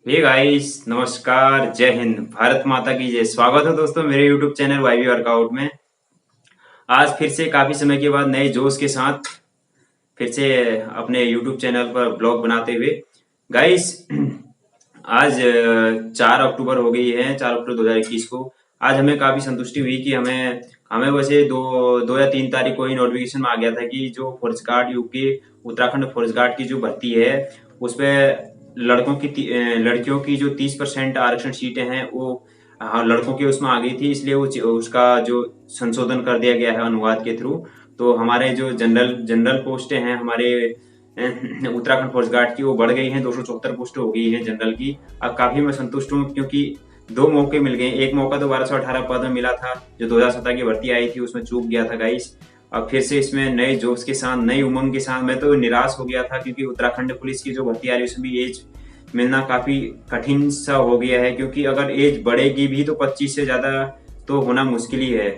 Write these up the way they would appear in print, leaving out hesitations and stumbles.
Hey guys, नमस्कार, जय हिंद, भारत माता की जय। स्वागत है दोस्तों मेरे यूट्यूब चैनल वाईवी वर्कआउट में। आज फिर से काफी समय के बाद नए जोश के साथ फिर से अपने यूट्यूब चैनल पर ब्लॉग बनाते हुए। गाइस, आज 4 अक्टूबर हो गई है, 4 अक्टूबर 2021 को। आज हमें काफी संतुष्टि हुई कि हमें हमें वैसे दो या 3 तारीख को ही नोटिफिकेशन में आ गया था कि जो forest guard UP Uttarakhand forest guard की जो भर्ती है उसमें लड़कियों की जो 30% आरक्षण सीटें हैं वो लड़कों की उसमें आ गई थी, इसलिए उसका जो संशोधन कर दिया गया है अनुवाद के थ्रू। तो हमारे जो जनरल जनरल पोस्टें हैं हमारे उत्तराखंड फॉरेस्ट गार्ड की वो बढ़ गई हैं, 274 पोस्ट हो गई हैं जनरल की। अब काफी मैं संतुष्ट हूँ क्योंकि 2 मौके मिल गए। एक मौका तो 1218 पद में मिला था जो 2017 की भर्ती आई थी, उसमें चूक गया था गाइस। अब फिर से इसमें नए जोश के साथ नई उमंग के साथ मैं तो निराश हो गया था क्योंकि उत्तराखंड पुलिस की जो भर्ती आ रही है उसमें भी एज मिलना काफी कठिन सा हो गया है, क्योंकि अगर एज बढ़ेगी भी तो 25 से ज्यादा तो होना मुश्किल ही है,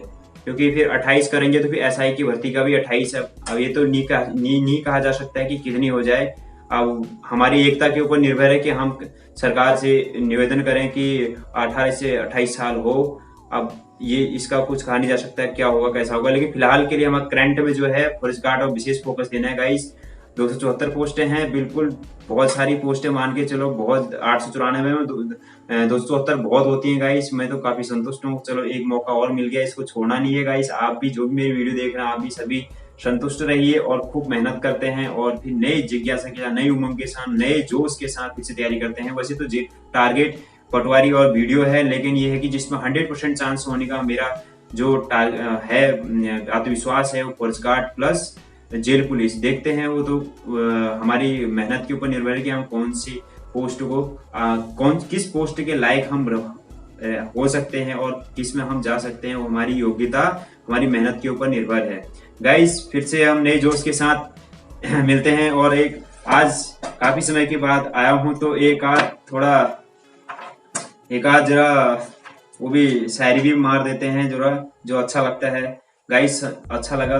क्योंकि फिर 28 करेंगे तो फिर एसआई की भर्ती का भी 28 है। अब ये तो नहीं कहा जा सकता है कि कितनी हो जाए। अब हमारी एकता के ऊपर निर्भर है कि हम सरकार से निवेदन करें कि 18 से 28 साल हो। अब ये इसका कुछ कहा नहीं जा सकता है क्या होगा कैसा होगा, लेकिन फिलहाल के लिए हमारे करंट में जो है फॉरेस्ट गार्ड और विशेष फोकस देना है गाइस। 274 पोस्टें हैं, बिल्कुल बहुत सारी पोस्टें मान के चलो, बहुत 894 में 274 बहुत होती हैं गाइस। मैं तो काफी संतुष्ट हूँ। चलो एक मौका और मिल गया, इसको छोड़ना नहीं है गाइस। आप भी जो भी मेरी वीडियो देख रहे हैं आप भी सभी संतुष्ट रहिए और खूब मेहनत करते हैं और फिर नई जिज्ञासा के साथ नई उमंग के साथ नए जोश के साथ फिर से तैयारी करते हैं। वैसे तो टारगेट पटवारी और वीडियो है, लेकिन ये है कि जिसमें 100% चांस होने का मेरा जो है आत्मविश्वास है वो forest guard plus jail police. देखते हैं, वो तो हमारी मेहनत के ऊपर निर्भर है कि हम कौन सी पोस्ट को किस पोस्ट के लायक हम हो सकते हैं और किस में हम जा सकते हैं। वो हमारी योग्यता हमारी मेहनत के ऊपर निर्भर है गाइस। फिर से हम नए जोश के साथ मिलते हैं और एक आज काफी समय के बाद आया हूं तो एक आध जरा वो भी शायरी भी मार देते हैं जरा, जो अच्छा लगता है गाइस। अच्छा लगा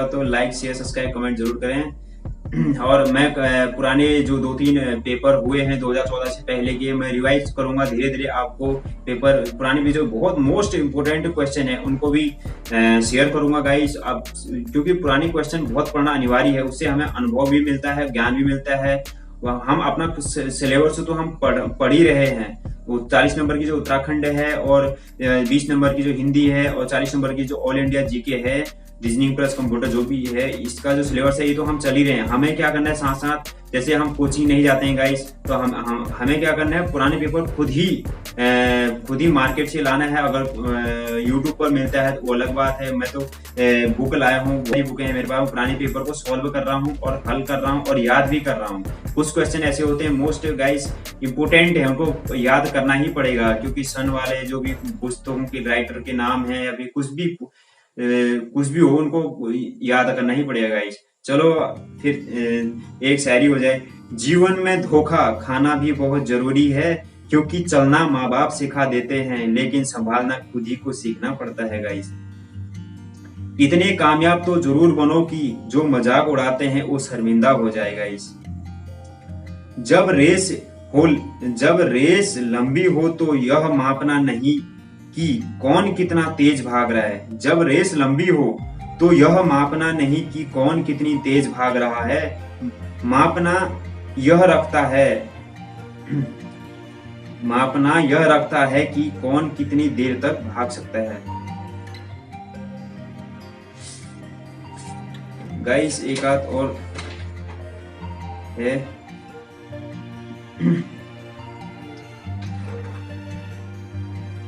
तो लाइक शेयर सब्सक्राइब कमेंट जरूर करें। और मैं पुराने जो 2-3 पेपर हुए हैं 2014 से पहले के मैं रिवाइज करूंगा धीरे धीरे। आपको पेपर पुराने भी जो बहुत मोस्ट इंपोर्टेंट क्वेश्चन है उनको भी शेयर करूंगा गाइस। अब क्योंकि पुरानी क्वेश्चन बहुत पढ़ना अनिवार्य है, उससे हमें अनुभव भी मिलता है, ज्ञान भी मिलता है। हम अपना सिलेबस तो हम पढ़ ही रहे हैं। वो 40 नंबर की जो उत्तराखंड है और 20 नंबर की जो हिंदी है और 40 नंबर की जो ऑल इंडिया जीके है, रीजनिंग प्लस कंप्यूटर जो भी है, इसका जो सिलेबस है ये तो हम चल ही रहे हैं। हमें क्या करना है साथ साथ, जैसे हम कोचिंग नहीं जाते हैं गाइस, तो हमें क्या करना है, पुराने पेपर खुद ही मार्केट से लाना है। अगर यूट्यूब पर मिलता है तो वो अलग बात है। मैं तो बुक लाया हूँ, वही बुक है मेरे पास, पुराने पेपर को सॉल्व कर रहा हूँ और हल कर रहा हूँ और याद भी कर रहा हूँ। कुछ क्वेश्चन ऐसे होते हैं मोस्ट गाइस इंपोर्टेंट है, उनको याद करना ही पड़ेगा, क्योंकि सन वाले जो भी पुस्तकों के राइटर के नाम है या फिर कुछ भी हो उनको याद करना ही पड़ेगा गाइस। चलो फिर एक शायरी हो जाए। जीवन में धोखा खाना भी बहुत जरूरी है, क्योंकि चलना माँ बाप सिखा देते हैं लेकिन संभालना खुद ही को सीखना पड़ता है गाइस। इतने कामयाब तो जरूर बनो कि जो मजाक उड़ाते हैं वो शर्मिंदा हो जाए गाइस। जब रेस लंबी हो तो यह मापना नहीं कि कौन कितना तेज भाग रहा है। जब रेस लंबी हो तो यह मापना नहीं कि कौन कितनी तेज भाग रहा है। मापना यह रखता है कि कौन कितनी देर तक भाग सकता है। गाइस एक आध और है।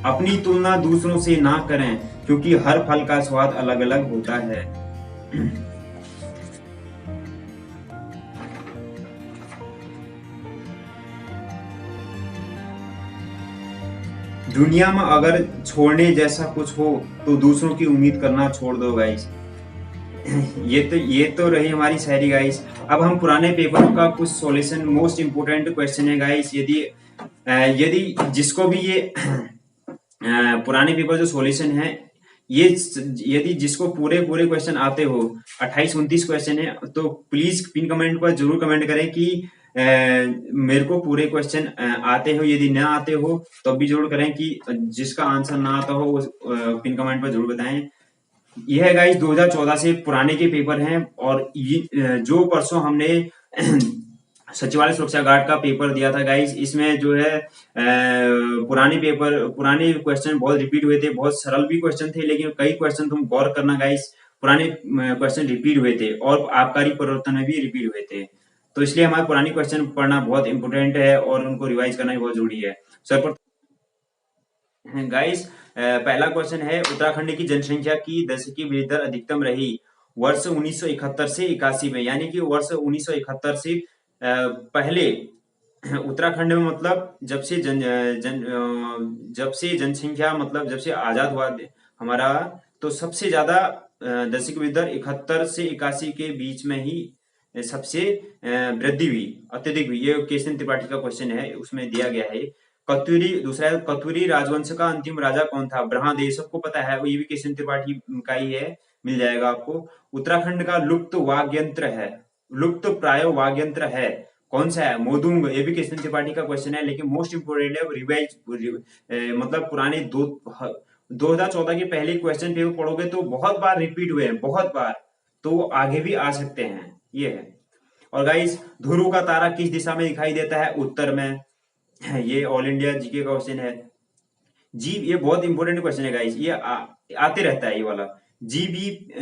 अपनी तुलना दूसरों से ना करें, क्योंकि हर फल का स्वाद अलग अलग होता है। दुनिया में अगर छोड़ने जैसा कुछ हो तो दूसरों की उम्मीद करना छोड़ दो गाइस। ये तो रही हमारी शायरी गाइस। अब हम पुराने पेपर का कुछ सॉल्यूशन, मोस्ट इंपोर्टेंट क्वेश्चन है गाइस। यदि जिसको भी ये पुराने पेपर जो सॉल्यूशन है, ये यदि जिसको पूरे क्वेश्चन आते हो, 28-29 क्वेश्चन है, तो प्लीज पिन कमेंट पर जरूर कमेंट करें कि मेरे को पूरे क्वेश्चन आते हो, यदि ना आते हो तो भी जरूर करें कि जिसका आंसर ना आता हो वो पिन कमेंट पर जरूर बताएं। यह गाइस 2014 से पुराने के पेपर हैं, और ये जो परसों हमने सचिवालय सुरक्षा गार्ड का पेपर दिया था गाइस, इसमें जो है पुराने क्वेश्चन बहुत रिपीट हुए थे, बहुत सरल भी क्वेश्चन थे, लेकिन कई क्वेश्चन तुम गौर करना गाइस, पुराने क्वेश्चन रिपीट हुए थे और आबकारी परिवर्तन में भी रिपीट हुए थे। तो इसलिए हमारे पुराने क्वेश्चन पढ़ना बहुत इंपोर्टेंट है और उनको रिवाइज करना भी बहुत जरूरी है। सर गाइस, पहला क्वेश्चन है, उत्तराखंड की जनसंख्या की दशकीय वृद्धि दर अधिकतम रही वर्ष 1971 से 81 में, यानी कि वर्ष 1971 से पहले उत्तराखंड में, मतलब जब से जनसंख्या, मतलब जब से आजाद हुआ हमारा, तो सबसे ज्यादा दशकीय वृद्धि दर 71 से 81 के बीच में ही सबसे वृद्धि हुई, अत्यधिक हुई। ये केशन त्रिपाठी का क्वेश्चन है, उसमें दिया गया है। दूसरा है, कत्यूरी राजवंश का अंतिम राजा कौन था? ब्रह्मदेव, सबको पता है, ये भी केशन त्रिपाठी का ही है, मिल जाएगा आपको। उत्तराखंड का लुप्त वाग्यंत्र है, लुप्त प्राय वाग्यंत्र है, कौन सा है? मोदुंग। ये भी केशन त्रिपाठी का क्वेश्चन है, लेकिन मोस्ट इंपोर्टेंट है रिवाइज, मतलब पुराने 2014 के पहले क्वेश्चन पेपर पढ़ोगे तो बहुत बार रिपीट हुए हैं, बहुत बार, तो आगे भी आ सकते हैं, ये है। और गाइस, ध्रुव का तारा किस दिशा में दिखाई देता है? उत्तर में। ये ऑल इंडिया जीके का क्वेश्चन है। ये बहुत इंपॉर्टेंट क्वेश्चन है गाइस, ये आते रहता है ये वाला। GBPIHED,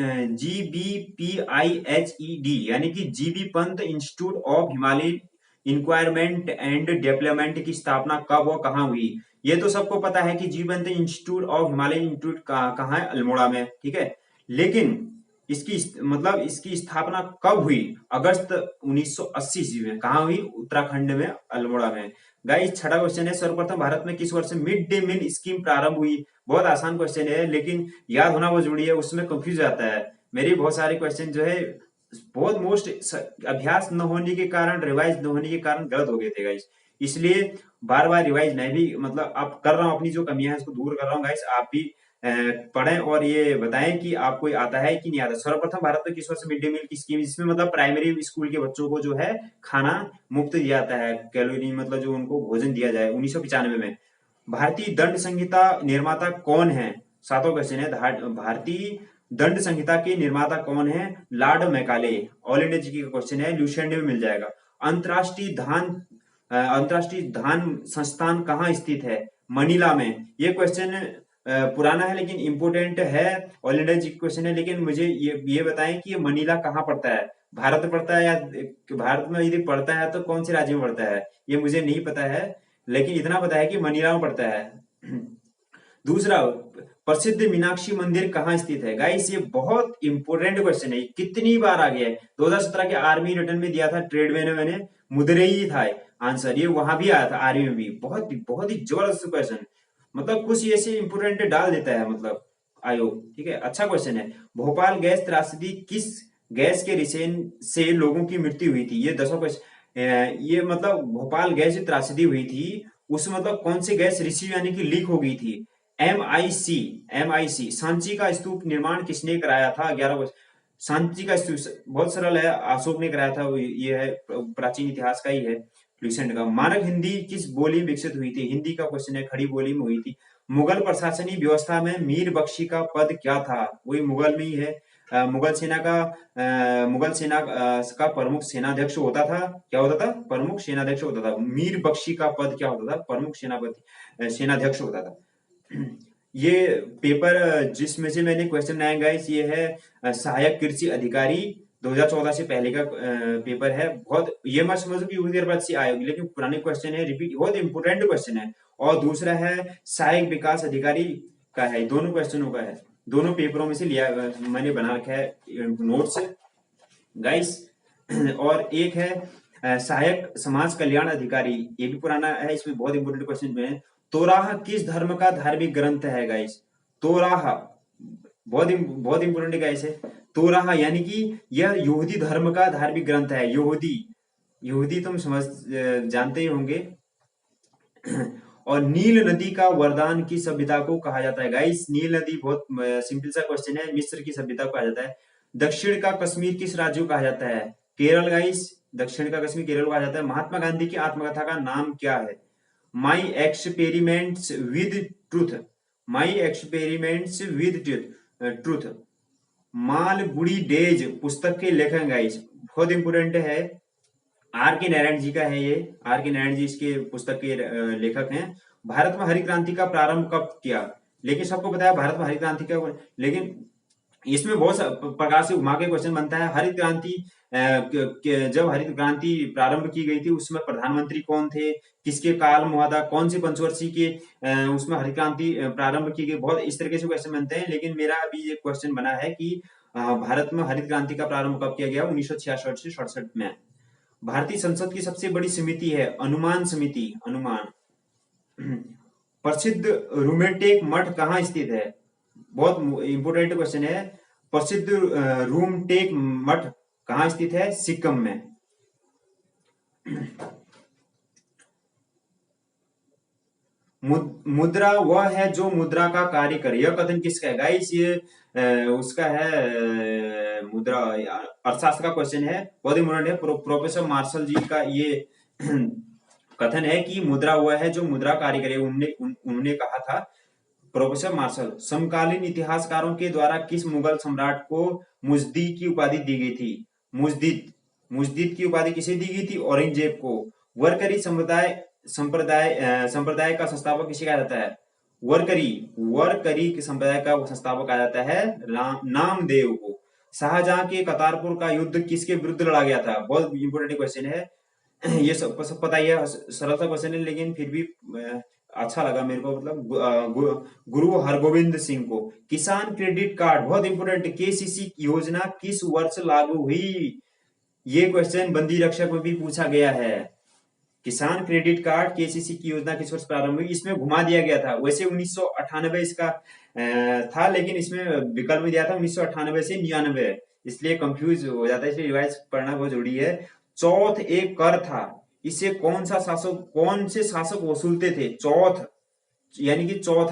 यानी कि GB Pant institute of Himalayan environment and development की स्थापना कब और कहाँ हुई? ये तो सबको पता है कि GB Pant institute of Himalayan institute कहाँ है? अल्मोड़ा में, ठीक है। लेकिन इसकी स्थापना कब हुई? अगस्त 1980 ईस्वी में। कहाँ हुई? उत्तराखंड में, अल्मोड़ा में। गाइस, छठा क्वेश्चन है, सर्वप्रथम भारत में किस वर्ष मिड डे मील स्कीम प्रारंभ हुई? बहुत आसान क्वेश्चन है, लेकिन याद होना बहुत जरूरी है, उसमें कंफ्यूज आता है। मेरे बहुत सारे क्वेश्चन जो है बहुत अभ्यास न होने के कारण, रिवाइज न होने के कारण गलत हो गए थे गाइस, इसलिए बार बार रिवाइज मैं भी, मतलब आप कर रहा हूँ, अपनी जो कमियां है उसको दूर कर रहा हूँ गाइस। आप भी पढ़ें और ये बताएं कि आपको आता है कि नहीं आता। सर्वप्रथम भारत में किस वर्ष मिड डे मील की स्कीम, जिसमें मतलब प्राइमरी स्कूल के बच्चों को जो है खाना मुफ्त दिया जाता है, कैलोरी, मतलब जो उनको भोजन दिया जाए, 1995 में। भारतीय दंड संहिता निर्माता कौन है? सातों क्वेश्चन है। भारतीय दंड संहिता के निर्माता कौन है? Lord Macaulay. All India GK का क्वेश्चन है, ल्यूसेंट में मिल जाएगा। अंतरराष्ट्रीय धान संस्थान कहाँ स्थित है? मनीला में। ये क्वेश्चन पुराना है लेकिन इंपोर्टेंट है, ऑल इंडिया जी क्वेश्चन है, लेकिन मुझे ये बताएं कि ये मनीला कहाँ पड़ता है? भारत पड़ता है, या भारत में यदि पड़ता है तो कौन से राज्य में पड़ता है? ये मुझे नहीं पता है, लेकिन इतना पता है कि मनीला में पड़ता है। दूसरा, प्रसिद्ध मीनाक्षी मंदिर कहाँ स्थित है? गाइस, ये बहुत इंपोर्टेंट क्वेश्चन है, कितनी बार आ गया है। 2017 के आर्मी रिटर्न में दिया था, ट्रेड में मैंने, मुदरई था आंसर, ये वहां भी आया था, आर्मी में भी। बहुत बहुत ही जबरदस्त क्वेश्चन, मतलब कुछ ऐसे इंपोर्टेंट डाल देता है, मतलब आयोग, ठीक है। अच्छा क्वेश्चन है, भोपाल गैस त्रासदी, किस गैस के रिसेन से लोगों की मृत्यु हुई थी? ये 10वां क्वेश्चन। ये मतलब भोपाल गैस त्रासदी हुई थी, उस मतलब कौन सी गैस रिसीव, यानी कि लीक हो गई थी? MIC। सांची का स्तूप निर्माण किसने कराया था? 11 क्वेश्चन। सांची का स्तूप बहुत सरल है, अशोक ने कराया था, ये है, प्राचीन इतिहास का ही है, लुसेंट का। मानक हिंदी किस बोली में विकसित हुई थी? हिंदी का क्वेश्चन है, खड़ी बोली में हुई थी। मुगल प्रशासनिक व्यवस्था में मीर बख्शी का पद क्या था? वही मुगल में ही है। मुगल सेना का प्रमुख सेनाध्यक्ष होता था, क्या होता था? प्रमुख सेनाध्यक्ष होता था। मीर बख्शी का पद क्या होता था? प्रमुख सेनाध्यक्ष होता था। ये पेपर जिसमें से मैंने क्वेश्चन आए गाइस, ये है सहायक कृषि अधिकारी, 2014 से पहले का पेपर है। बहुत ये मत समझो कि यूपी से आएगी, लेकिन पुराने क्वेश्चन है, रिपीट, बहुत इंपोर्टेंट क्वेश्चन है। और दूसरा है सहायक विकास अधिकारी का है, दोनों क्वेश्चनों का है, दोनों पेपरों में से लिया, मैंने बना रखा है नोट्स गाइस। और एक है सहायक समाज कल्याण अधिकारी, ये भी पुराना है, इसमें बहुत इंपोर्टेंट क्वेश्चन है। तोराह किस धर्म का धार्मिक ग्रंथ है गाइस? तोराह बहुत बहुत इंपोर्टेंट गाइस है। तोराह यानी कि यह यहूदी धर्म का धार्मिक ग्रंथ है। यहूदी तुम समझ जानते ही होंगे। और नील नदी का वरदान की सभ्यता को कहा जाता है गाइस? नील नदी, बहुत सिंपल सा क्वेश्चन है, मिस्र की सभ्यता को कहा जाता है। दक्षिण का कश्मीर किस राज्य को कहा जाता है? केरल गाइस, दक्षिण का कश्मीर केरल को कहा जाता है। महात्मा गांधी की आत्मकथा का नाम क्या है? My experiments with truth, my experiments with truth. Malgudi days पुस्तक के लेखक गाइस, बहुत इंपोर्टेंट है, आर के नारायण जी का है ये। आर के नारायण जी इसके पुस्तक के लेखक हैं। भारत में हरित क्रांति का प्रारंभ कब किया? लेकिन सबको पता है भारत में हरित क्रांति का, लेकिन इसमें बहुत प्रकार से घुमा के क्वेश्चन बनता है। हरित क्रांति जब हरित क्रांति प्रारंभ की गई थी उसमें प्रधानमंत्री कौन थे, किसके काल में हुआ था, कौन सी पंचवर्षीय के उसमें हरित क्रांति प्रारंभ की गई, बहुत इस तरीके से क्वेश्चन बनते हैं। लेकिन मेरा अभी ये क्वेश्चन बना है कि भारत में हरित क्रांति का प्रारंभ कब किया गया? 1966 से 67 में। भारतीय संसद की सबसे बड़ी समिति है अनुमान समिति, अनुमान। प्रसिद्ध रूमेटेक मठ कहाँ स्थित है? बहुत इंपोर्टेंट क्वेश्चन है। प्रसिद्ध रूमटेक मठ कहाँ स्थित है? सिक्किम में। मुद्रा वह है जो मुद्रा का कार्य करे, यह कथन किसका है? गाइस ये उसका है मुद्रा अर्थशास्त्र का क्वेश्चन है, बहुत इंपोर्टेंट है। प्रोफेसर मार्शल जी का ये कथन है कि मुद्रा वह है जो मुद्रा कार्य करे, उन्होंने कहा था प्रोफेसर मार्शल। समकालीन इतिहासकारों के द्वारा किस मुगल सम्राट को मुजद्दी की उपाधि दी गई थी? मुजद्दिद की उपाधि किसे दी गई थी? औरंगजेब को। वरकरी संप्रदाय का संस्थापक किसे कहा जाता है? वरकरी संप्रदाय का संस्थापक कहा जाता है नामदेव को। शाहजहां के करतारपुर का युद्ध किसके विरुद्ध लड़ा गया था? बहुत इंपोर्टेंट क्वेश्चन है ये, सब पता ही है, सरल सा क्वेश्चन है लेकिन फिर भी अच्छा लगा मेरे को, मतलब गुरु हरगोविंद सिंह को। किसान क्रेडिट कार्ड, बहुत इंपोर्टेंट, केसीसी योजना किस वर्ष लागू हुई? ये क्वेश्चन बंदी रक्षक में भी पूछा गया है। किसान क्रेडिट कार्ड केसीसी की योजना किस वर्ष प्रारंभ हुई? इसमें घुमा दिया गया था, वैसे 1998 इसका था, लेकिन इसमें विकल्प दिया था 1998 से 99, इसलिए कंफ्यूज हो जाता है, इसलिए रिवाइज पढ़ना बहुत जरूरी है। चौथ एक कर था, इसे कौन से शासक वसूलते थे? चौथ यानी कि चौथ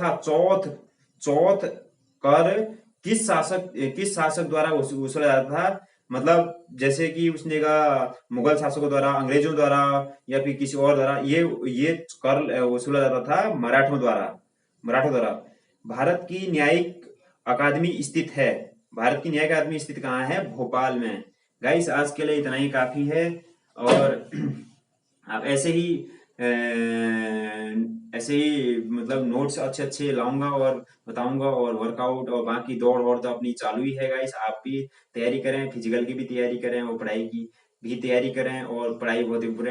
कर किस शासक द्वारा वसूला जाता था? मतलब जैसे कि उसने कहा मुगल शासकों द्वारा, अंग्रेजों द्वारा या फिर किसी और द्वारा, ये कर वसूला जाता था मराठों द्वारा। भारत की न्यायिक अकादमी स्थित है, भारत की न्यायिक अकादमी स्थित कहाँ है? भोपाल में। गाइस आज के लिए इतना ही काफी है, और आप ऐसे ही मतलब नोट्स अच्छे लाऊंगा और बताऊंगा, और वर्कआउट और बाकी दौड़ तो अपनी चालू ही है गाइस। आप भी तैयारी करें, फिजिकल की भी तैयारी करें और पढ़ाई की भी तैयारी करें, और पढ़ाई बहुत इंपोर्टेंट